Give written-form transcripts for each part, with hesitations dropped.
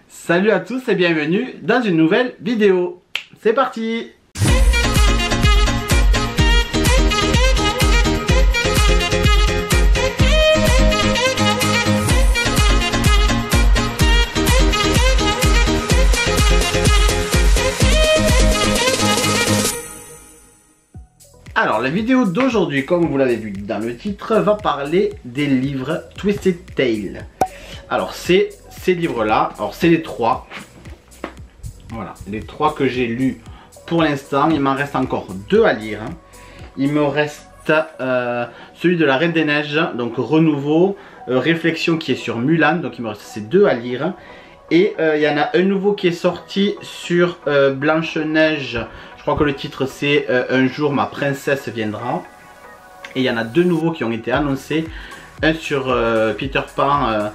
Salut à tous et bienvenue dans une nouvelle vidéo. C'est parti! Alors la vidéo d'aujourd'hui, comme vous l'avez vu dans le titre, va parler des livres Twisted Tale. Alors c'est ces livres là, alors c'est les trois. Voilà, les trois que j'ai lus pour l'instant. Il m'en reste encore deux à lire. Il me reste celui de la Reine des Neiges, donc renouveau, réflexion qui est sur Mulan, donc il me reste ces deux à lire. Et il y en a un nouveau qui est sorti sur Blanche-Neige. Je crois que le titre c'est Un jour ma princesse viendra. Et il y en a deux nouveaux qui ont été annoncés. Un sur Peter Pan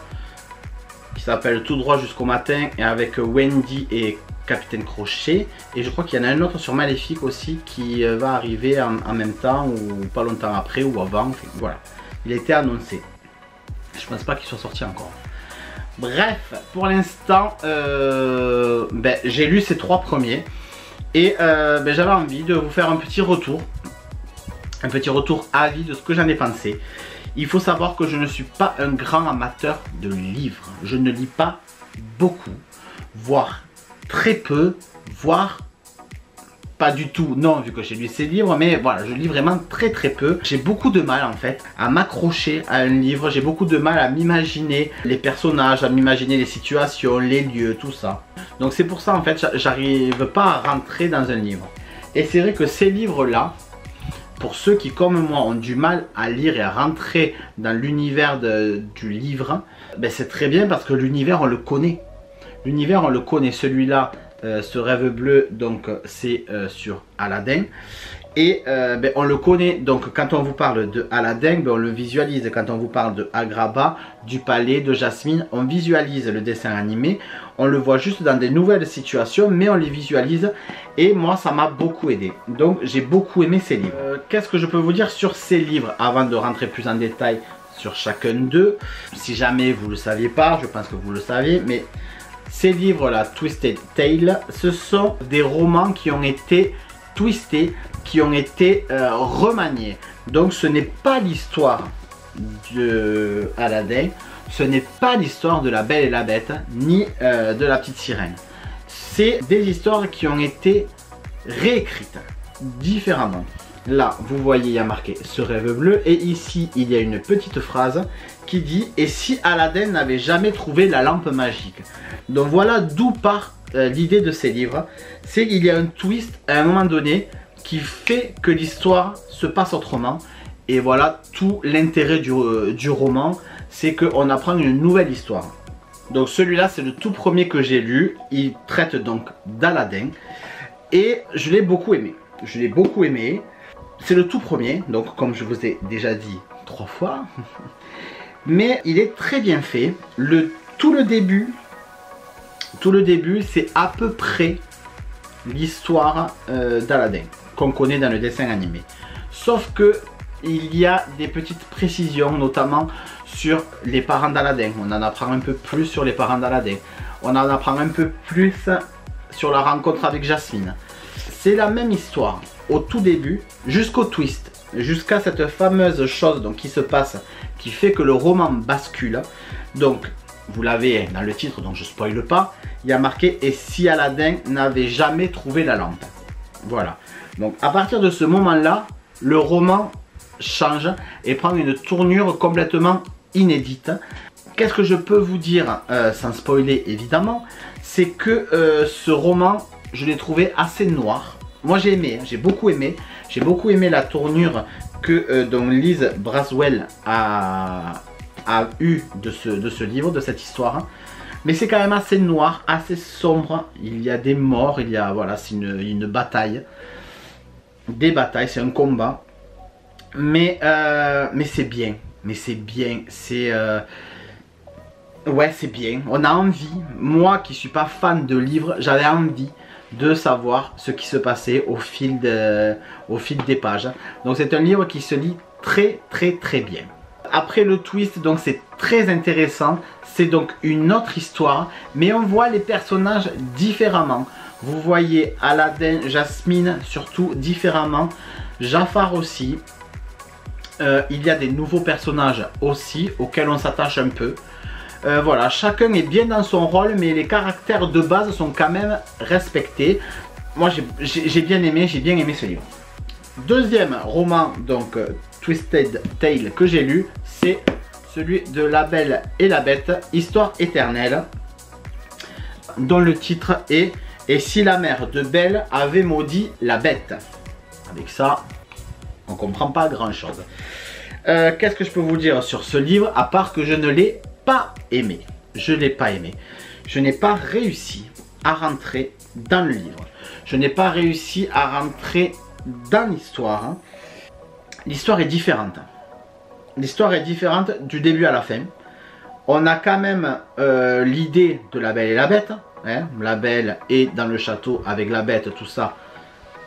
qui s'appelle Tout droit jusqu'au matin, et avec Wendy et Capitaine Crochet. Et je crois qu'il y en a un autre sur Maléfique aussi qui va arriver en même temps ou pas longtemps après ou avant. Voilà, il a été annoncé. Je pense pas qu'il soit sorti encore. Bref, pour l'instant j'ai lu ces trois premiers. Et j'avais envie de vous faire un petit retour avis de ce que j'en ai pensé. Il faut savoir que je ne suis pas un grand amateur de livres. Je ne lis pas beaucoup, voire très peu, voire pas du tout. Non, vu que j'ai lu ces livres, mais voilà, je lis vraiment très peu. J'ai beaucoup de mal en fait à m'accrocher à un livre. J'ai beaucoup de mal à m'imaginer les personnages, à m'imaginer les situations, les lieux, tout ça. Donc c'est pour ça en fait, j'arrive pas à rentrer dans un livre. Et c'est vrai que ces livres-là, pour ceux qui comme moi ont du mal à lire et à rentrer dans l'univers du livre, c'est très bien parce que l'univers on le connaît. L'univers on le connaît. Celui-là, ce rêve bleu, donc c'est sur Aladdin. Et on le connaît, donc quand on vous parle de Aladdin, on le visualise. Quand on vous parle de Agrabah, du palais, de Jasmine, on visualise le dessin animé. On le voit juste dans des nouvelles situations, mais on les visualise. Et moi, ça m'a beaucoup aidé. Donc j'ai beaucoup aimé ces livres. Qu'est-ce que je peux vous dire sur ces livres avant de rentrer plus en détail sur chacun d'eux? Si jamais vous ne le saviez pas, je pense que vous le savez, mais ces livres-là, Twisted Tale, ce sont des romans qui ont été twistés, qui ont été remaniés. Donc ce n'est pas l'histoire de Aladdin, ce n'est pas l'histoire de la Belle et la Bête, ni de la Petite Sirène. C'est des histoires qui ont été réécrites différemment. Là, vous voyez, il y a marqué ce rêve bleu, et ici, il y a une petite phrase qui dit « Et si Aladdin n'avait jamais trouvé la lampe magique ?» Donc voilà d'où part l'idée de ces livres. C'est qu'il y a un twist à un moment donné qui fait que l'histoire se passe autrement. Et voilà tout l'intérêt du roman, c'est qu'on apprend une nouvelle histoire. Donc celui-là, c'est le tout premier que j'ai lu. Il traite donc d'Aladdin. Et je l'ai beaucoup aimé. Je l'ai beaucoup aimé. C'est le tout premier, donc comme je vous ai déjà dit 3 fois. Mais il est très bien fait. Tout le début, c'est à peu près l'histoire d'Aladdin qu'on connaît dans le dessin animé. Sauf que il y a des petites précisions, notamment sur les parents d'Aladdin. On en apprend un peu plus sur les parents d'Aladdin. On en apprend un peu plus sur la rencontre avec Jasmine. C'est la même histoire au tout début, jusqu'au twist, jusqu'à cette fameuse chose donc, qui se passe, qui fait que le roman bascule. Donc, vous l'avez dans le titre, donc je spoile pas, il y a marqué « Et si Aladdin n'avait jamais trouvé la lampe ?» Voilà. Donc, à partir de ce moment-là, le roman change et prend une tournure complètement inédite. Qu'est-ce que je peux vous dire, sans spoiler évidemment, c'est que ce roman, je l'ai trouvé assez noir. Moi j'ai aimé, j'ai beaucoup aimé. J'ai beaucoup aimé la tournure que Liz Braswell a eu de ce livre, de cette histoire. Mais c'est quand même assez noir, assez sombre. Il y a des morts, il y a, voilà, c'est une bataille. Des batailles, c'est un combat. Mais c'est bien. Mais c'est bien. C'est... ouais, c'est bien. On a envie. Moi qui suis pas fan de livres, j'avais envie de savoir ce qui se passait au fil des pages. Donc c'est un livre qui se lit très bien. Après le twist, donc c'est très intéressant. C'est donc une autre histoire, mais on voit les personnages différemment. Vous voyez Aladdin, Jasmine surtout différemment, Jafar aussi. Il y a des nouveaux personnages aussi auxquels on s'attache un peu. Voilà, chacun est bien dans son rôle, mais les caractères de base sont quand même respectés. Moi j'ai bien aimé ce livre. Deuxième roman, donc Twisted Tale, que j'ai lu, c'est celui de La Belle et la Bête, Histoire éternelle, dont le titre est « Et si la mère de Belle avait maudit la bête ?» Avec ça, on comprend pas grand chose. Qu'est-ce que je peux vous dire sur ce livre, à part que je ne l'ai pas aimé. Je ne l'ai pas aimé. Je n'ai pas réussi à rentrer dans le livre. Je n'ai pas réussi à rentrer dans l'histoire. L'histoire est différente. L'histoire est différente du début à la fin. On a quand même l'idée de La Belle et la Bête. Hein. La Belle est dans le château avec la Bête, tout ça.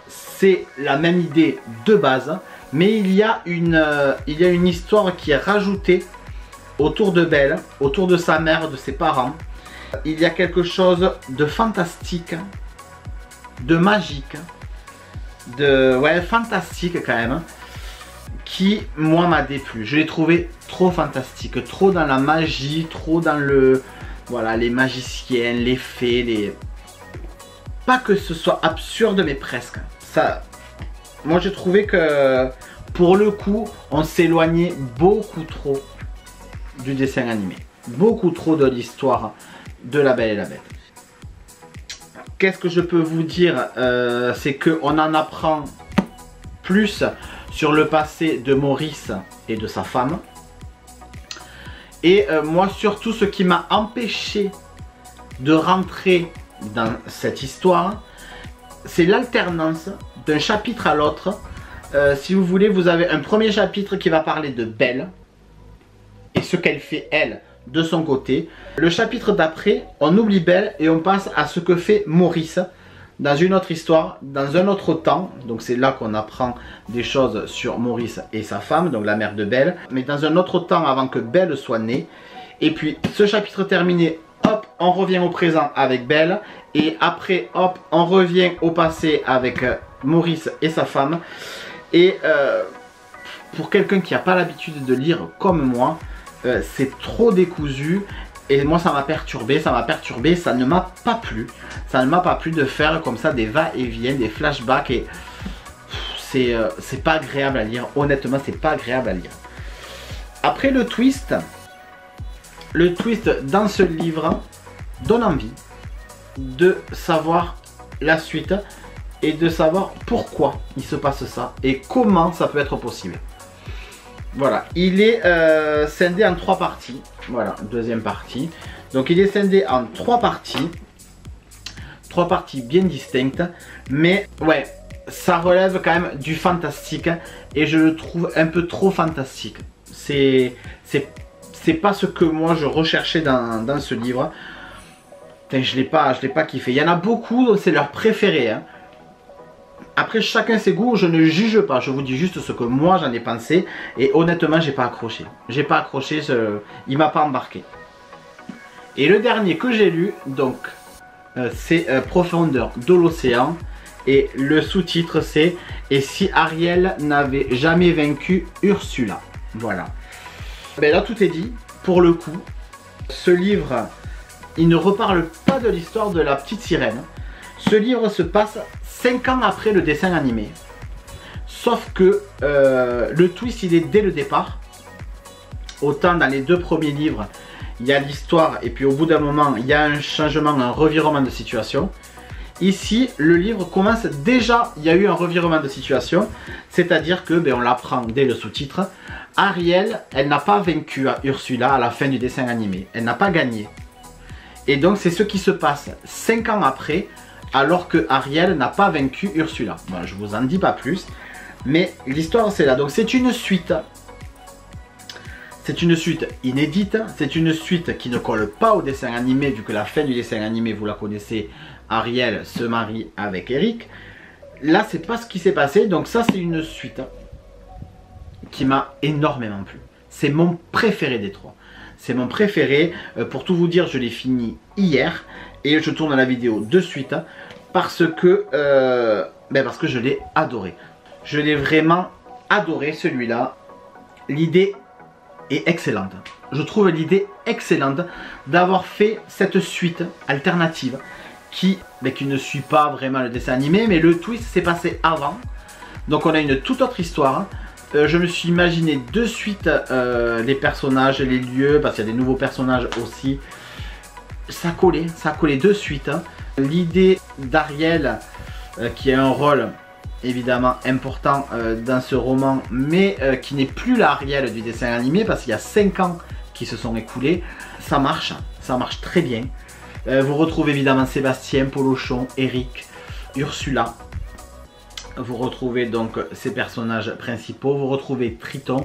C'est la même idée de base. Mais il y a une histoire qui est rajoutée autour de Belle, autour de sa mère, de ses parents. Il y a quelque chose de fantastique, de magique, fantastique quand même, qui moi m'a déplu. Je l'ai trouvé trop fantastique, trop dans la magie, trop dans les magiciens, les fées, pas que ce soit absurde, mais presque. Ça, moi j'ai trouvé que pour le coup, on s'éloignait beaucoup trop du dessin animé, beaucoup trop de l'histoire de La Belle et la Bête. Qu'est-ce que je peux vous dire, c'est qu'on en apprend plus sur le passé de Maurice et de sa femme. Et moi surtout, ce qui m'a empêché de rentrer dans cette histoire, c'est l'alternance d'un chapitre à l'autre. Si vous voulez, vous avez un premier chapitre qui va parler de Belle et ce qu'elle fait elle de son côté. Le chapitre d'après, on oublie Belle et on passe à ce que fait Maurice dans une autre histoire, dans un autre temps. Donc c'est là qu'on apprend des choses sur Maurice et sa femme, donc la mère de Belle, mais dans un autre temps avant que Belle soit née. Et puis ce chapitre terminé, hop, on revient au présent avec Belle, et après hop, on revient au passé avec Maurice et sa femme. Et pour quelqu'un qui n'a pas l'habitude de lire comme moi, c'est trop décousu. Et moi ça m'a perturbé, ça ne m'a pas plu. Ça ne m'a pas plu de faire comme ça des va-et-vient, des flashbacks. Et c'est pas agréable à lire, honnêtement c'est pas agréable à lire. Après le twist dans ce livre donne envie de savoir la suite et de savoir pourquoi il se passe ça et comment ça peut être possible. Voilà, il est scindé en 3 parties. Voilà, deuxième partie. Donc il est scindé en 3 parties. 3 parties bien distinctes. Mais ouais, ça relève quand même du fantastique. Et je le trouve un peu trop fantastique. C'est pas ce que moi je recherchais dans ce livre. Putain, je l'ai pas kiffé. Il y en a beaucoup, c'est leur préféré. Hein. Après, chacun ses goûts, je ne juge pas. Je vous dis juste ce que moi j'en ai pensé. Et honnêtement, j'ai pas accroché. J'ai pas accroché, il m'a pas embarqué. Et le dernier que j'ai lu, donc, c'est Profondeur de l'océan. Et le sous-titre, c'est Et si Ariel n'avait jamais vaincu Ursula. Voilà. Ben là, tout est dit. Pour le coup, ce livre, il ne reparle pas de l'histoire de la petite sirène. Ce livre se passe 5 ans après le dessin animé. Sauf que le twist, il est dès le départ. Autant dans les 2 premiers livres, il y a l'histoire et puis au bout d'un moment, il y a un changement, un revirement de situation. Ici, le livre commence déjà, il y a eu un revirement de situation. C'est-à-dire que, on l'apprend dès le sous-titre, Ariel, elle n'a pas vaincu Ursula à la fin du dessin animé. Elle n'a pas gagné. Et donc, c'est ce qui se passe 5 ans après, alors que Ariel n'a pas vaincu Ursula. Bon, je vous en dis pas plus, mais l'histoire c'est là. Donc c'est une suite. C'est une suite inédite. C'est une suite qui ne colle pas au dessin animé, vu que la fin du dessin animé, vous la connaissez, Ariel se marie avec Eric. Là, c'est pas ce qui s'est passé. Donc ça, c'est une suite qui m'a énormément plu. c'est mon préféré des trois. C'est mon préféré. Pour tout vous dire, je l'ai fini hier et je tourne la vidéo de suite parce que je l'ai adoré. Je l'ai vraiment adoré celui-là. L'idée est excellente. Je trouve l'idée excellente d'avoir fait cette suite alternative qui ne suit pas vraiment le dessin animé, mais le twist s'est passé avant. Donc on a une toute autre histoire. Je me suis imaginé de suite les personnages, les lieux, parce qu'il y a des nouveaux personnages aussi. Ça collait de suite. L'idée d'Ariel, qui a un rôle évidemment important dans ce roman, mais qui n'est plus l'Ariel du dessin animé, parce qu'il y a 5 ans qui se sont écoulés. Ça marche très bien. Vous retrouvez évidemment Sébastien, Polochon, Eric, Ursula. Vous retrouvez donc ces personnages principaux, vous retrouvez Triton,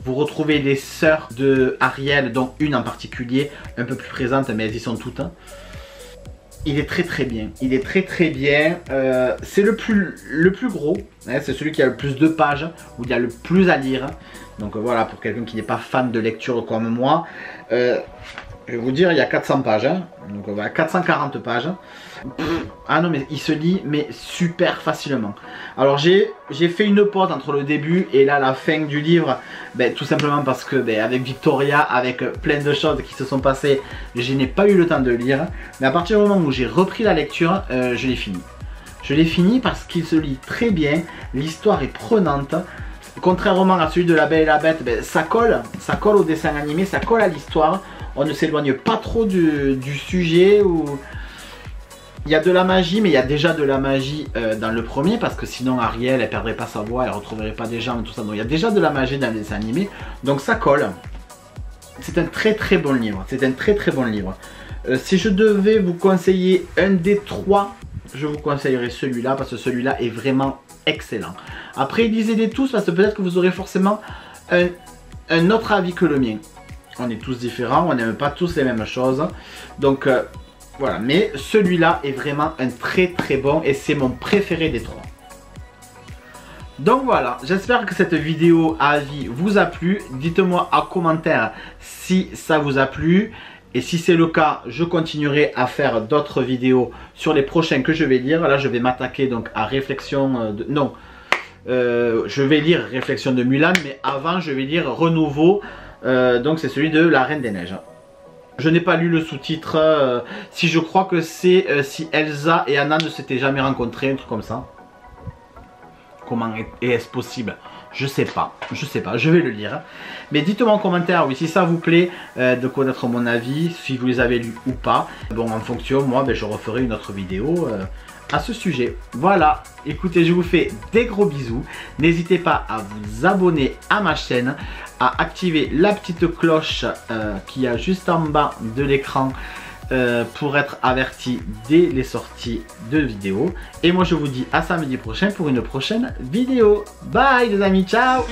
vous retrouvez les sœurs de Ariel, dont une en particulier, un peu plus présente, mais elles y sont toutes. Il est très bien, il est très bien. C'est le plus gros, hein, c'est celui qui a le plus de pages, où il y a le plus à lire. Donc voilà, pour quelqu'un qui n'est pas fan de lecture comme moi, je vais vous dire, il y a 400 pages, hein. Donc voilà, 440 pages. Ah non, mais il se lit mais super facilement. Alors j'ai fait une pause entre le début et là la fin du livre, tout simplement parce que avec Victoria, avec plein de choses qui se sont passées, je n'ai pas eu le temps de lire. Mais à partir du moment où j'ai repris la lecture, je l'ai fini. Je l'ai fini parce qu'il se lit très bien, l'histoire est prenante. Contrairement à celui de La Belle et la Bête, ça colle au dessin animé, ça colle à l'histoire. On ne s'éloigne pas trop du sujet où il y a de la magie, mais il y a déjà de la magie dans le premier, parce que sinon Ariel, elle perdrait pas sa voix, elle retrouverait pas des jambes et tout ça. Donc il y a déjà de la magie dans les dessins animés, donc ça colle. C'est un très bon livre, c'est un très bon livre. Si je devais vous conseiller un des trois, je vous conseillerais celui-là, parce que celui-là est vraiment excellent. Après, lisez-les tous, parce que peut-être que vous aurez forcément un autre avis que le mien. On est tous différents, on n'aime pas tous les mêmes choses. Donc voilà, mais celui-là est vraiment un très bon et c'est mon préféré des trois. Donc voilà, j'espère que cette vidéo avis vous a plu. Dites-moi en commentaire si ça vous a plu. Et si c'est le cas, je continuerai à faire d'autres vidéos sur les prochains que je vais lire. Là, je vais m'attaquer donc à Réflexion de... Non, je vais lire Réflexion de Mulan, mais avant, je vais lire Renouveau. Donc c'est celui de La Reine des Neiges. Je n'ai pas lu le sous-titre. Si je crois que c'est si Elsa et Anna ne s'étaient jamais rencontrées, un truc comme ça. Comment est-ce possible? Je sais pas, je vais le lire. Mais dites-moi en commentaire, oui, si ça vous plaît de connaître mon avis, si vous les avez lus ou pas. Bon, en fonction, moi, je referai une autre vidéo à ce sujet. Voilà, écoutez, je vous fais des gros bisous. N'hésitez pas à vous abonner à ma chaîne, à activer la petite cloche qui est juste en bas de l'écran pour être averti dès les sorties de vidéos. Et moi je vous dis à samedi prochain pour une prochaine vidéo. Bye les amis, ciao.